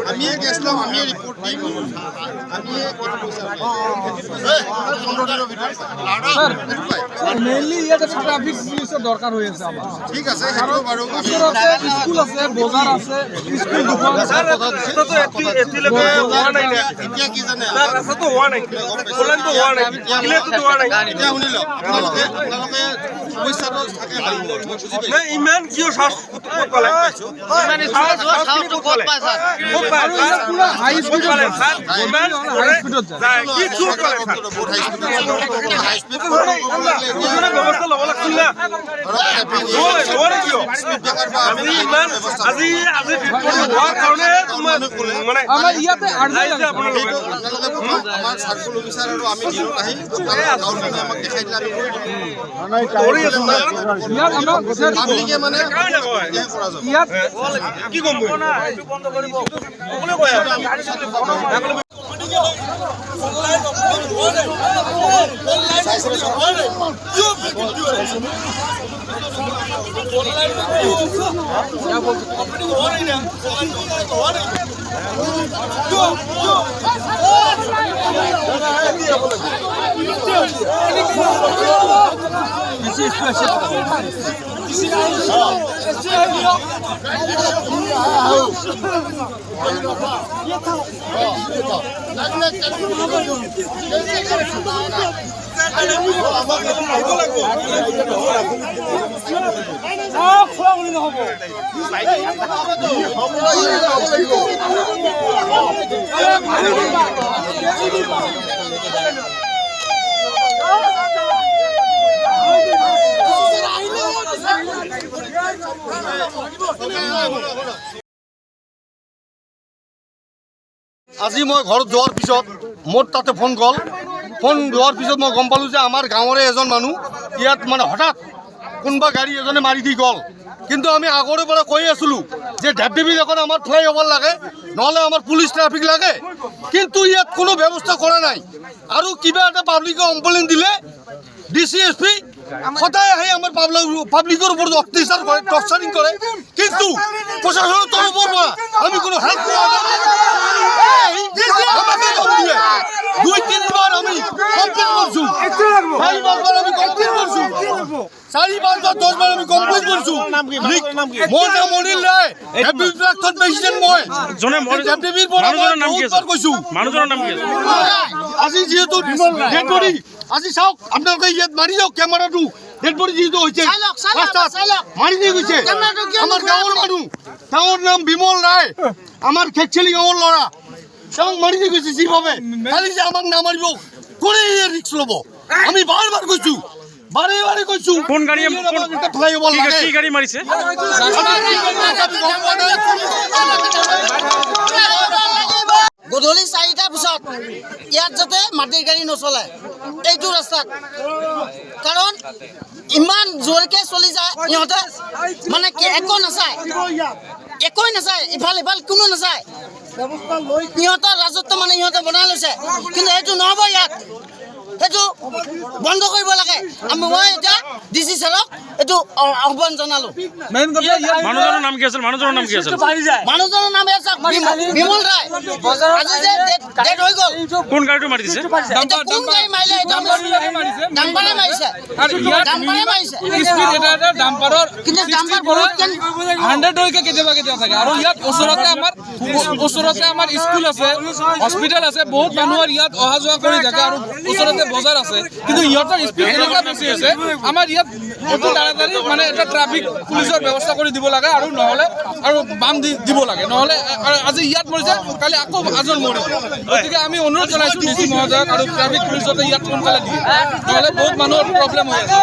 আমি গেছিলাম, আমি ৰিপোৰ্ট দিম, আমি মেইনলি ইয়াত ট্ৰাফিক পুলিশেৰ দৰকাৰ হয়েছে আমাৰ। ঠিক আছে, সেইটো বাৰু আমি স্কুল আছে, বজাৰ আছে, স্কুল দুখন এতিয়া কি জানে, ৰাস্তাটো হোৱা নাই, কলেনটো হোৱা নাই, ক্লিয়াৰটো হোৱা নাই। এতিয়া শুনি লওক, আপোনালোকে সমস্যাটো থাকে নাই, ইমান কিয় সাহস ক'ত পালে? আৰু ইয়াত পুৰা হাই স্পীডত যায়। ইমান যায়, কি চুৰ কৰে? ব্যৱস্থা ল'ব লাগিছিল না, নোৱাৰে কিয়? আমি ইমান আজি হোৱাৰ কাৰণে মানে আমাৰ ইয়াতে আহিছে আপোনালোকে। আমাৰ চাৰ্কুল অফিচাৰ আৰু আমি দিনত আহি আমাক দেখাই দিলে আমি কৰি আছো না। ইয়াত আমাৰ পাব্লিকে মানে কাৰণে কয় ইয়াত কি কম মই কোনে কয় আজি মই ঘৰত যোৱাৰ পিছত মোৰ তাতে ফোন কল, ফোন যোৱাৰ পিছত মই গম পালোঁ যে আমাৰ গাঁৱৰে এজন মানুহ ইয়াত মানে হঠাৎ কোনোবা গাড়ী এজনে মাৰি দি গ'ল। কিন্তু আমি আগৰে পৰা কৈ আছিলোঁ যে ঢেপঢেপি এখন আমাৰ ফ্লাইঅভাৰ লাগে, নহ'লে আমাৰ পুলিচ ট্ৰাফিক লাগে, কিন্তু ইয়াত কোনো ব্যৱস্থা কৰা নাই। আৰু কিবা এটা পাব্লিকে কমপ্লেইন দিলে DCSP সদায় আহি আমাৰ পাব্লিকৰ ওপৰত অত্যাচাৰ কৰে, টৰ্চাৰিং কৰে, কিন্তু প্ৰশাসনৰ তৰফৰ পৰা আমি কোনো হেল্প কৰা নাই। দুই-তিনিবাৰ আমি কমপ্লেইন কৰিছোঁ, 4-5বাৰ আমি কমপ্লেইন কৰিছোঁ, 4-5বাৰ 10বাৰ আমি কমপ্লেইন কৰিছোঁ। মোৰ নাম অনিল ৰায়, প্ৰাক্তন প্ৰেচিডেণ্ট মই। ঢেপঢেপিৰ পৰা মই বহুতবাৰ কৈছোঁ। আজি যিহেতু ডেড বডি, আজি চাওক আপোনালোকে ইয়াত মাৰি যাওক কেমেৰাটো, ডেড বডি যিহেতু হৈছে ৰাস্তাত মাৰি দি গৈছে আমাৰ গাঁৱৰ মানুহ, তেওঁৰ নাম বিমল ৰায়, আমাৰ খেকচেলি গাঁৱৰ ল'ৰা, তেওঁক মাৰি দি গৈছে যিভাৱে। কালি যে আমাক নামাৰিব, কোনে ৰিক্স ল'ব? আমি বাৰে কৈছোঁ, বাৰে কৈছোঁ। কোন গাড়ী ফ্লাইঅভাৰ লাগে, কি গাড়ী মাৰিছে? গধূলি 4টাৰ পিছত ইয়াত যাতে মাটিৰ গাড়ী নচলে এইটো ৰাস্তাত, কাৰণ ইমান জোৰকে চলি যায় ইহঁতে, মানে একো নাচায়, একোৱে নাচায়, ইফাল কোনো নাচায়। ইহঁতৰ ৰাজত্ব মানে ইহঁতে বনাই লৈছে, কিন্তু সেইটো নহ'ব, ইয়াত সেইটো বন্ধ কৰিব লাগে। মই এতিয়া DC ছাৰক এইটো আহ্বান জনালোঁ। মানুহজনৰ নাম কি আছিল? মানুহজনৰ নাম কি আছিল? মানুহজনৰ নাম বিমল ৰায়, আজি যে ডেড হৈ গ'ল। কোন গাড়ীটো মাৰি দিছে? কোন গাড়ী মাৰিলে? ডাম্পাৰে মাৰিছে, ডাম্পাৰে মাৰিছে, কিন্তু ডাম্পাৰ বহুত 100লৈকে কেতিয়াবা থাকে। আৰু ইয়াত ওচৰতে আমাৰ স্কুল আছে, হস্পিটেল আছে, বহুত মানুহৰ ইয়াত অহা যোৱা কৰি থাকে, আৰু ওচৰতে বজাৰ আছে, কিন্তু ইহঁতৰ স্পীড এনেকুৱা বেছি আছে। আমাৰ ইয়াত অতি তাড়াতাড়ি মানে এটা ট্ৰাফিক পুলিচৰ ব্যৱস্থা কৰি দিব লাগে, আৰু নহ'লে আৰু বাম দিব লাগে, নহ'লে আজি ইয়াত মৰিছে, কালি আকৌ আজল মৰিব। গতিকে আমি অনুৰোধ জনাইছোঁ DC মহোদয়ক আৰু ট্ৰাফিক পুলিচ যাতে ইয়াত সোনকালে দিয়ে, নহ'লে বহুত মানুহৰ প্ৰব্লেম হৈ আছে।